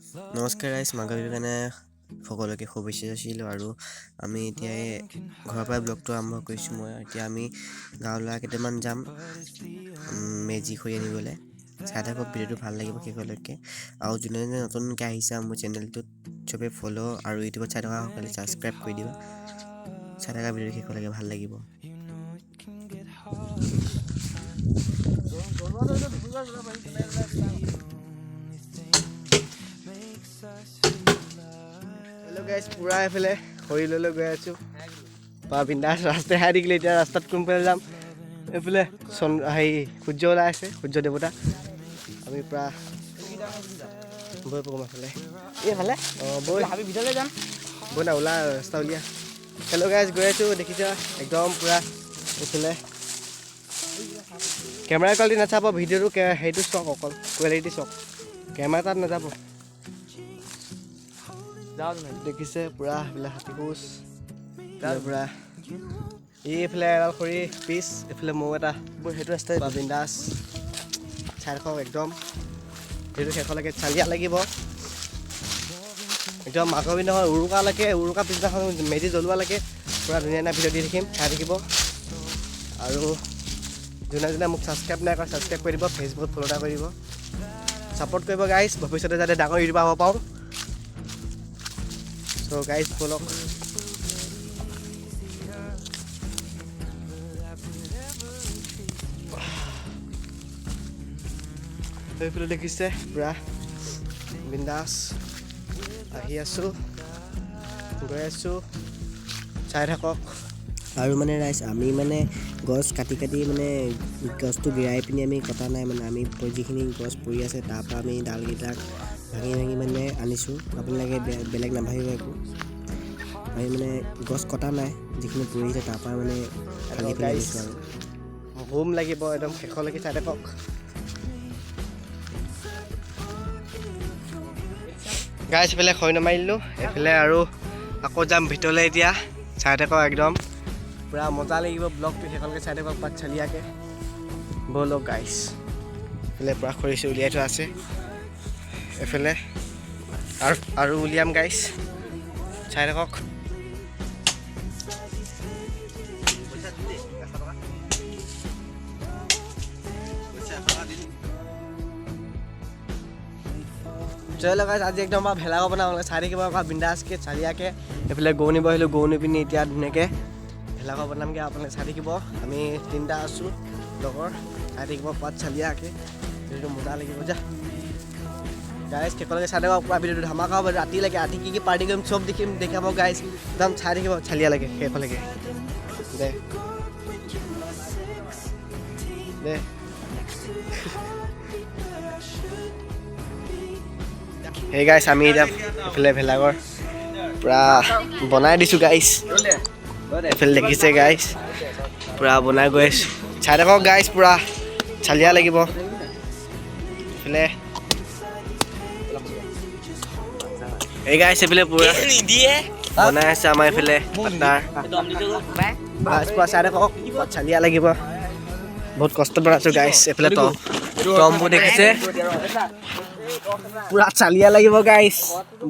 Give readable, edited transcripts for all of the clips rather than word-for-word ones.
নমস্কাৰ গাইছ মাঘ বিহুৰ কাৰণে সকলোকে শুভেচ্ছা যাচিলোঁ আৰু আমি এতিয়া ঘৰৰ পৰা ব্লগটো আৰম্ভ কৰিছোঁ। মই এতিয়া আমি গাঁৱৰ ল'ৰা কেইটামান যাম মেজি খৰি আনিবলৈ। চাই থাকক, ভিডিঅ'টো ভাল লাগিব শেষলৈকে। আৰু যোনে যোনে নতুনকৈ আহিছে মোৰ চেনেলটোত চবেই ফ'ল' আৰু ইউটিউবত চাই থকা সকলে ছাবস্ক্ৰাইব কৰি দিবা। চাই থকা ভিডিঅ'টো শেষলৈকে ভাল লাগিব। হেল্ল' গাইছ, পুৰা এইফালে খৰি লৈ গৈ আছোঁ। বা বিন্দাছ ৰাস্তা হেৰাই থাকিলে, এতিয়া ৰাস্তাত কোনফালে যাম। এইফালে সূৰ্য ওলাই আছে, সূৰ্য দেৱতা। আমি পুৰা বৈ পকম এইফালে এইফালে বৈ আমি ভিতৰলৈ যাম। বৈ না ওলা ৰাস্তা উলিয়া। হেল্ল' গাইছ, গৈ আছোঁ দেখিছা একদম পুৰা এইফালে। কেমেৰা কোৱালিটি নাচাব, ভিডিঅ'টো সেইটো চাওক, অকল কোৱালিটি চাওক, কেমেৰা তাত নাযাব। দেখিছে পুৰা এইফালে হাতী খোজ, পুৰা এইফালে এডাল খৰি পিচ, এইফালে মৌ এটা, সেইটো ৰাস্তাই বিন্দাছ। চাই থাকক একদম, সেইটো শেষলৈকে চালিয়া লাগিব একদম। মাঘৰ বিহু নহয়, উৰুকালৈকে, উৰুকা পিছদিনাখন মেজি জ্বলোৱালৈকে পুৰা ধুনীয়া ধুনীয়া ভিডিঅ' দি থাকিম, চাই থাকিব। আৰু যোনে যোনে মোক ছাবস্ক্ৰাইব নাই কৰা ছাবস্ক্ৰাইব কৰি দিব, ফেচবুকত ফ'ল' এটা কৰি দিব, ছাপোৰ্ট কৰিব গাইছ, ভৱিষ্যতে যাতে ডাঙৰ ইউটিউবাৰ হ'ব পাৰোঁ। চ' গাইজ ব'লক। এইফালে দেখিছে পুৰা বিন্দাছ আহি আছোঁ, গৈ আছোঁ, চাই থাকক। আৰু মানে ৰাইজ, আমি মানে গছ কাটি মানে গছটো গিৰাই পিনি আমি কটা নাই, মানে আমি যিখিনি গছ পৰি আছে তাৰপৰা আমি ডালকেইটাক ভাঙি মানে আনিছোঁ। আপোনালোকে বেলেগ নাভাবিব একো, আমি মানে গছ কটা নাই, যিখিনি পৰি আছে তাৰপৰা মানে ফালি পেলাই আনিছোঁ। আৰু হোম লাগিব একদম শেষলৈকে, চাই থাকক। গাইছ এইফালে খৰি নমাৰিলোঁ, এইফালে আৰু আকৌ যাম ভিতৰলৈ এতিয়া, চাই থাকক একদম পুৰা মজা লাগিব ব্লগটো শেষলৈকে চাই থাকক পাত চালিয়াকৈ। ব'লক গাইছ, এইফালে পুৰা খৰি উলিয়াই থোৱা আছে, এইফালে আৰু উলিয়াম গাইছ, চাই থাকক। চলো গাইছ, আজি একদম ভেলাঘৰ বনাব, চাই থাকিব বিন্দাছকৈ চালিয়াকৈ। এইফালে গৰু নিব আহিলোঁ, গৰু নিপিনি এতিয়া ধুনীয়াকৈ ভেলাঘৰ বনামগৈ, আপোনালোকে চাই থাকিব। আমি তিনিটা আছোঁ লগৰ, চাই থাকিব পাত চালিয়াকৈ, ভিডিঅ'টো মজা লাগিব যা গাইছ। শেষলৈকে চাই থাকক, পুৰা ভিডিঅ'টো ধামাকা হ'ব। ৰাতিলৈকে, ৰাতি কি পাৰ্টি কৰিম চব দেখাব গাইছ, একদম চাই থাকিব চালিয়ালৈকে শেষলৈকে। দে দে সেই গাইছ, আমি এতিয়া এইফালে ভেলাঘৰ পুৰা বনাই দিছোঁ গাইছ। এইফালে দেখিছে গাইছ, পুৰা বনাই গৈ আছোঁ, চাই থাকক গাইছ, পুৰা চালিয়া লাগিব। এইফালে এই গাইছ, এইফালে পুৰা বনাই আছে আমাৰ এইফালে পাৰ্টনাৰ। পুৰা চাই থাকক, চালিয়া লাগিব, বহুত কষ্ট বনাইছোঁ গাইছ। এইফালে টমবোৰ দেখিছে, পুৰা চালিয়া লাগিব গাইছ,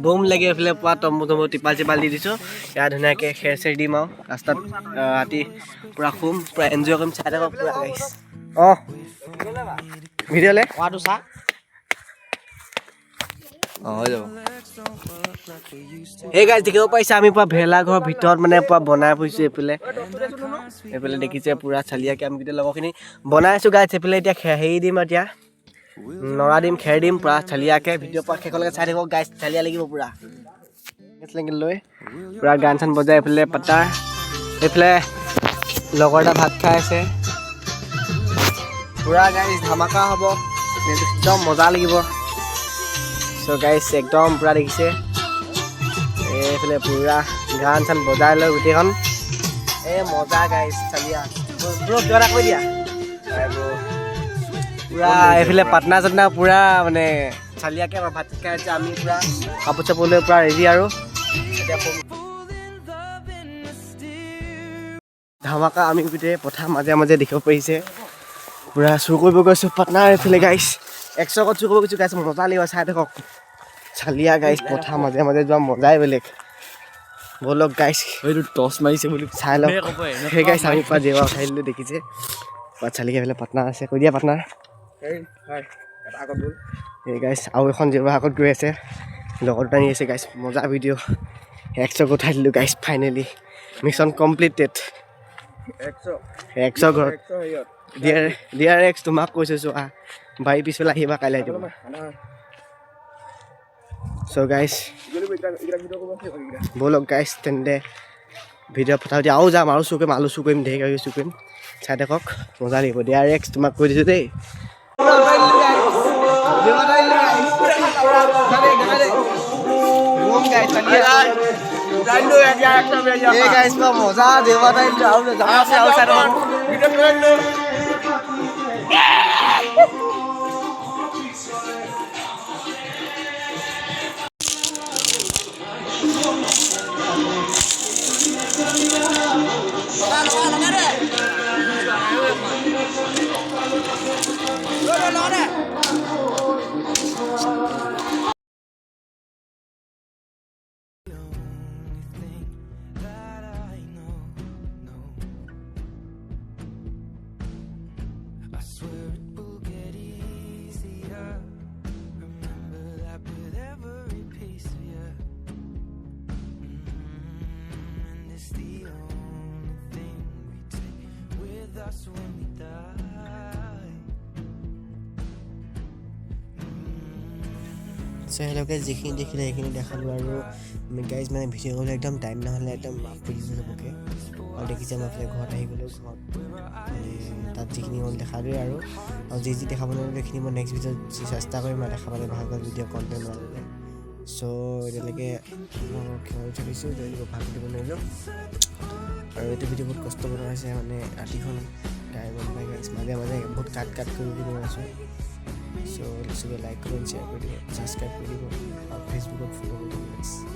বম লাগে। এইফালে পুৰা টম্বু টিপাল দি দিছোঁ, ইয়াত ধুনীয়াকৈ খেৰ চেৰ দিম আৰু ৰাস্তাত ৰাতি পুৰা শুম, পুৰা এনজয় কৰিম, চাই থাকক পুৰা গাইছ। অঁ ভিডিঅ'লে কোৱাটো চা, অঁ হৈ যাব। এই গাইছ দেখিব পাৰিছে, আমি পুৰা ভেলাঘৰৰ ভিতৰত মানে পুৰা বনাই ফুৰিছোঁ। এইফালে দেখিছে পুৰা চালিয়াকৈ আমি গোটেই লগৰখিনি বনাই আছোঁ গাইছ। এইফালে এতিয়া হেৰি দিম, এতিয়া নৰা দিম, খেৰ দিম, পুৰা চালিয়াকৈ। ভিডিঅ' পৰা শেষলৈকে চাই থাকক গাইছ, চালিয়া লাগিব পুৰা লৈ পুৰা গান চান বজাই। এইফালে পাতা, এইফালে লগৰ এটা ভাত খাই আছে, পুৰা গাইছ ধামাকা হ'ব, একদম মজা লাগিব। চ' গাইছ একদম পুৰা দেখিছে, এইফালে পুৰা গান চান বজাই লৈ গোটেইখন মজা গাইছ চালিয়া। কিবা এটা কৈ দিয়া পুৰা। এইফালে পাটনা চাটনা পুৰা মানে চালিয়াকৈ আমাৰ ভাত খাই আছে, আমি পুৰা কাপোৰ চাপোৰ লৈ পুৰা ৰেডি। আৰু ধামাকা আমি গোটেই পথাৰ মাজে মাজে দেখিব পাৰিছে, পুৰা চুৰ কৰিব গৈছোঁ পাটনাৰ। এইফালে গাইছ 100 চুৰ কৰিব গৈছোঁ গাইছ, মজা লাগিব, চাই থাকক। চালিয়া গাইছ পথাৰ মাজে মাজে যোৱা মজাই বেলেগ বলক গাইছ এইটো টছ মাৰিছে বুলি চাই লওক সেই গাইছ আমি পৰা জেৱা উঠাই দিলোঁ দেখিছে চালিকে এইফালে পাৰ্টনাৰ আছে কৈ দিয়া পাৰ্টনাৰ এই গাইছ আৰু এখন জেৱা আগত গৈ আছে লগত টানি আছে গাইছ মজা ভিডিঅ' 100 উঠাই দিলোঁ গাইছ ফাইনেলি মিছন কমপ্লিটেড 100 ঘৰত ডিয়াৰ এক্স তোমাক কৈছোঁ চোৱা বাৰী পিছফালে আহিবা কাইলৈ দিব চ' গাইছ ব'লক গাইছ তেন্তে ভিডিঅ' ফটা উঠি আৰু যাম আৰু চুৰ কৰিম ঢেৰ কিবা চুৰ কৰিম চাই থাকক মজা লাগিব ডিয়াৰ এক্স তোমাক কৈ দিছোঁ দেই মজা দেৱা I swear it will get easier. Remember that with every piece of you. And it's the only thing we take with us when we die. চ' সেনেকৈ যিখিনি দেখিলে সেইখিনি দেখালোঁ আৰু গাইজ মানে ভিডিঅ' কৰিবলৈ একদম টাইম নহ'লে একদম মাফ কৰি দিছোঁ চবকে আৰু দেখিছে মই এইফালে ঘৰত আহি গ'লোঁ ঘৰত মানে তাত যিখিনি হ'ল দেখালোৱে আৰু যি দেখাব নোৱাৰিলোঁ সেইখিনি মই নেক্সট ভিডিঅ'ত চেষ্টা কৰিম আৰু দেখাবলৈ ভালকৈ ভিডিঅ' কণ্টেণ্ট বনাবলৈ চ' এতিয়ালৈকে মই ক্ষমা থাকিছোঁ তেওঁলোকক ভালকৈ দিব নোৱাৰিলোঁ আৰু এইটো ভিডিঅ' বহুত কষ্ট বনোৱা হৈছে মানে ৰাতিখন গাই গম পাই গাইছ মাজে মাজে বহুত কাট কৰি বনোৱা আছোঁ চ' চবে লাইক কমেণ্ট শ্বেয়াৰ কৰি দিব ছাবস্ক্ৰাইব কৰি দিব আৰু ফেচবুকত ফ'ল' কৰি দিব